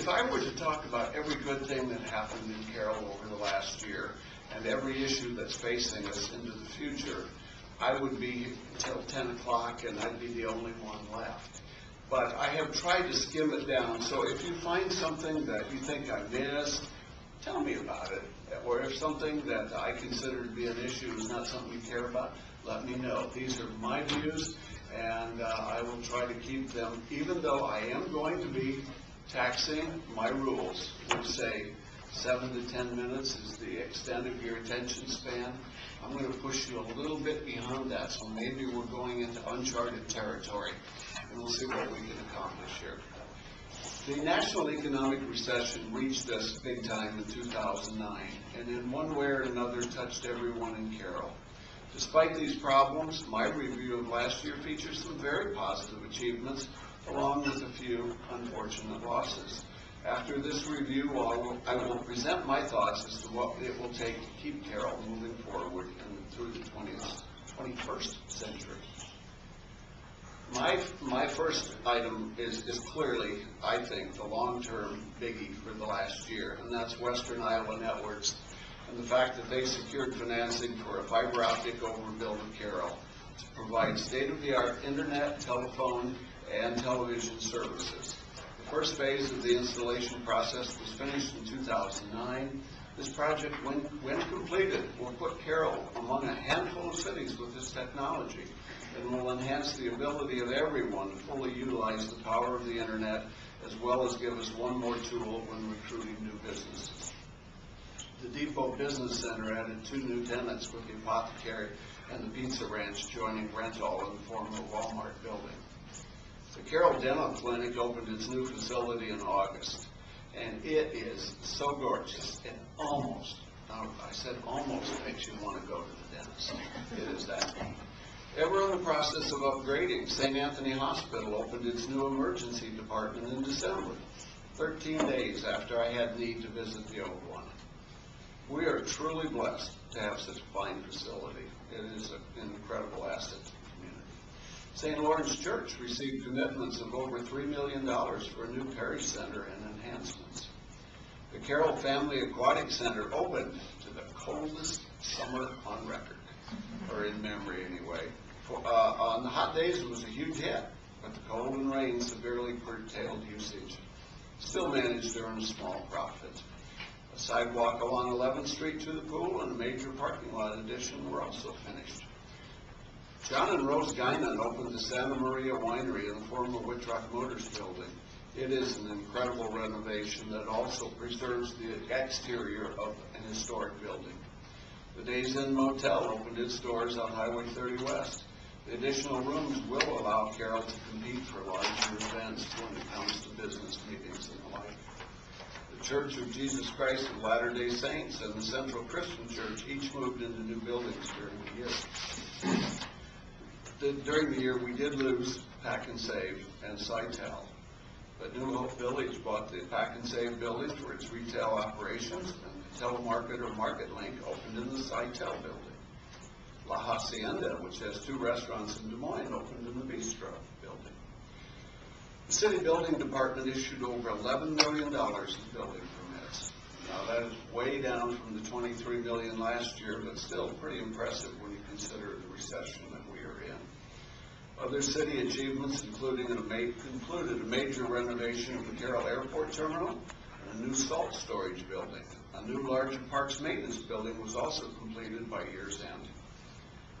if I were to talk about every good thing that happened in Carroll over the last year and every issue that's facing us into the future, I would be until 10 o'clock and I'd be the only one left. But I have tried to skim it down, so if you find something that you think I missed, tell me about it. Or if something that I consider to be an issue is not something you care about, let me know. These are my views, and I will try to keep them, even though I am going to be taxing my rules, which say 7 to 10 minutes is the extent of your attention span. I'm going to push you a little bit beyond that, so maybe we're going into uncharted territory, and we'll see what we can accomplish here. The national economic recession reached us big time in 2009, and in one way or another touched everyone in Carroll. Despite these problems, my review of last year features some very positive achievements, along with a few unfortunate losses. After this review, I will present my thoughts as to what it will take to keep Carroll moving forward and through the 21st century. My first item is clearly, I think, the long-term biggie for the last year, and that's Western Iowa Networks and the fact that they secured financing for a fiber optic overbuild of Carroll to provide state-of-the-art internet, telephone, and television services. The first phase of the installation process was finished in 2009. This project, when completed, will put Carroll among a handful of cities with this technology and will enhance the ability of everyone to fully utilize the power of the internet, as well as give us one more tool when recruiting new businesses. The Depot Business Center added 2 new tenants, with the Apothecary and the Pizza Ranch joining rental in the former Walmart building. The Carroll Dental Clinic opened its new facility in August, and it is so gorgeous. It almost, I said almost, makes you want to go to the dentist. It is that neat. And we're in the process of upgrading. St. Anthony Hospital opened its new emergency department in December, 13 days after I had need to visit the old one. We are truly blessed to have such a fine facility. It is an incredible asset to the community. St. Lawrence Church received commitments of over $3 million for a new parish center and enhancements. The Carroll Family Aquatic Center opened to the coldest summer on record, or in memory anyway. On the hot days, it was a huge hit, but the cold and rain severely curtailed usage. Still managed to earn a small profit. A sidewalk along 11th Street to the pool and a major parking lot addition were also finished. John and Rose Guinan opened the Santa Maria Winery in the former Whitrock Motors building. It is an incredible renovation that also preserves the exterior of an historic building. The Days Inn Motel opened its doors on Highway 30 West. The additional rooms will allow Carroll to compete for larger events when it comes to business meetings and the like. The Church of Jesus Christ of Latter-day Saints and the Central Christian Church each moved into new buildings during the year. During the year, we did lose Pack and Save and Sitel, but New Hope Village bought the Pack and Save building for its retail operations, and the Telemarket or MarketLink opened in the Sitel building. La Hacienda, which has 2 restaurants in Des Moines, opened in the Bistro building. The City Building Department issued over $11 million in building permits. Now that is way down from the $23 million last year, but still pretty impressive when you consider the recession that we are in. Other city achievements included a major renovation of the Carroll Airport Terminal and a new salt storage building. A new larger parks maintenance building was also completed by year's end.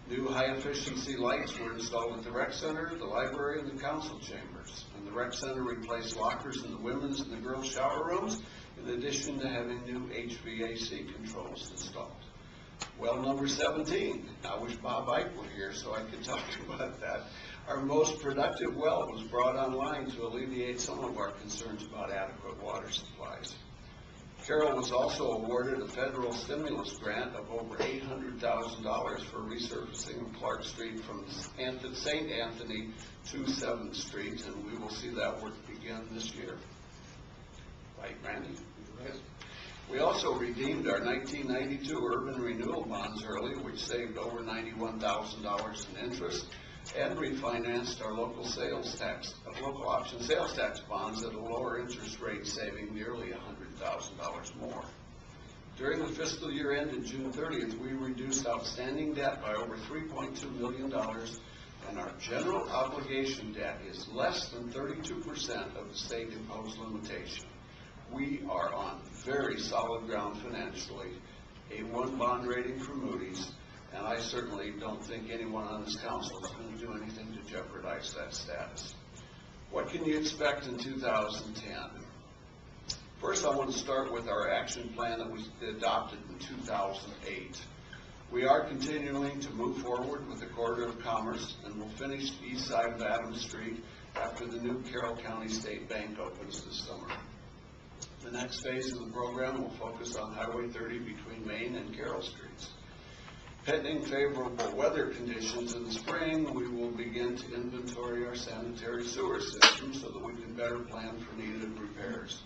New high-efficiency lights were installed at the rec center, the library, and the council chambers. And the rec center replaced lockers in the women's and the girls' shower rooms, in addition to having new HVAC controls installed. Well, number 17, I wish Bob Ike were here so I could talk about that. Our most productive well was brought online to alleviate some of our concerns about adequate water supplies. Carroll was also awarded a federal stimulus grant of over $800,000 for resurfacing of Clark Street from St. Anthony to 7th Street, and we will see that work begin this year. Right, Randy? Yes. We also redeemed our 1992 urban renewal bonds early, which saved over $91,000 in interest and refinanced our local option sales tax bonds at a lower interest rate, saving nearly $100,000 more. During the fiscal year ended June 30th, we reduced outstanding debt by over $3.2 million, and our general obligation debt is less than 32% of the state-imposed limitation. We are on very solid ground financially, A1 bond rating from Moody's, and I certainly don't think anyone on this council is going to do anything to jeopardize that status. What can you expect in 2010? First, I want to start with our action plan that was adopted in 2008. We are continuing to move forward with the Corridor of Commerce, and we'll finish the east side of Adams Street after the new Carroll County State Bank opens this summer. The next phase of the program will focus on Highway 30 between Main and Carroll Streets. Pending favorable weather conditions in the spring, we will begin to inventory our sanitary sewer system so that we can better plan for needed repairs.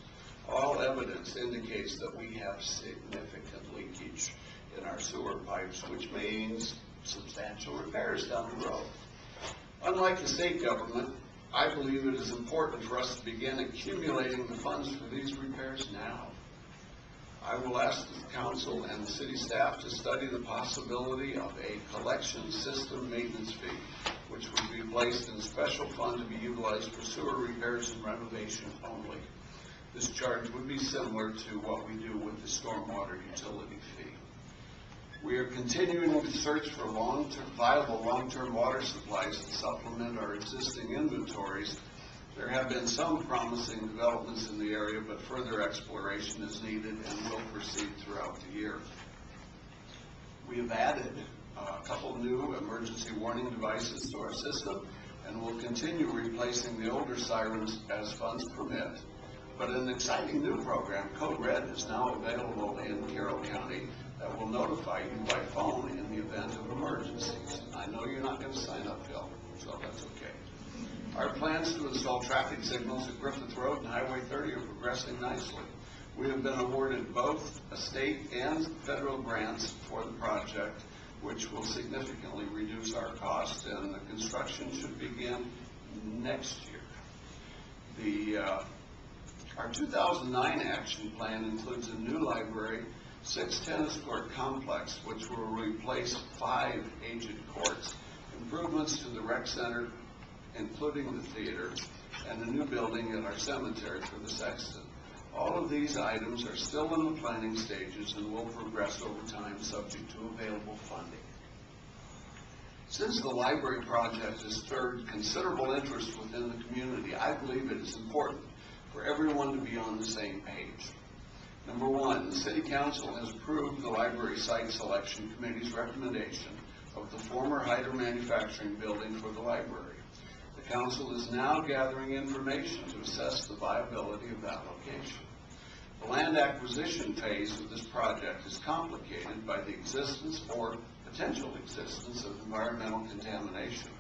All evidence indicates that we have significant leakage in our sewer pipes, which means substantial repairs down the road. Unlike the state government, I believe it is important for us to begin accumulating the funds for these repairs now. I will ask the council and the city staff to study the possibility of a collection system maintenance fee, which would be placed in a special fund to be utilized for sewer repairs and renovation only. This charge would be similar to what we do with the stormwater utility fee. We are continuing to search for viable long-term water supplies to supplement our existing inventories. There have been some promising developments in the area, but further exploration is needed and will proceed throughout the year. We have added a couple new emergency warning devices to our system, and will continue replacing the older sirens as funds permit. But an exciting new program, Code Red, is now available in Carroll County that will notify you by phone in the event of emergencies. I know you're not going to sign up, Phil, so that's okay. Our plans to install traffic signals at Griffith Road and Highway 30 are progressing nicely. We have been awarded both state and federal grants for the project, which will significantly reduce our costs, and the construction should begin next year. Our 2009 action plan includes a new library, 6 tennis court complex, which will replace 5 aged courts, improvements to the rec center, including the theater, and a new building at our cemetery for the sexton. All of these items are still in the planning stages and will progress over time subject to available funding. Since the library project has stirred considerable interest within the community, I believe it is important for everyone to be on the same page. Number one, the City Council has approved the Library Site Selection Committee's recommendation of the former Hyder Manufacturing Building for the library. The Council is now gathering information to assess the viability of that location. The land acquisition phase of this project is complicated by the existence or potential existence of environmental contamination.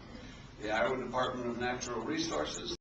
The Iowa Department of Natural Resources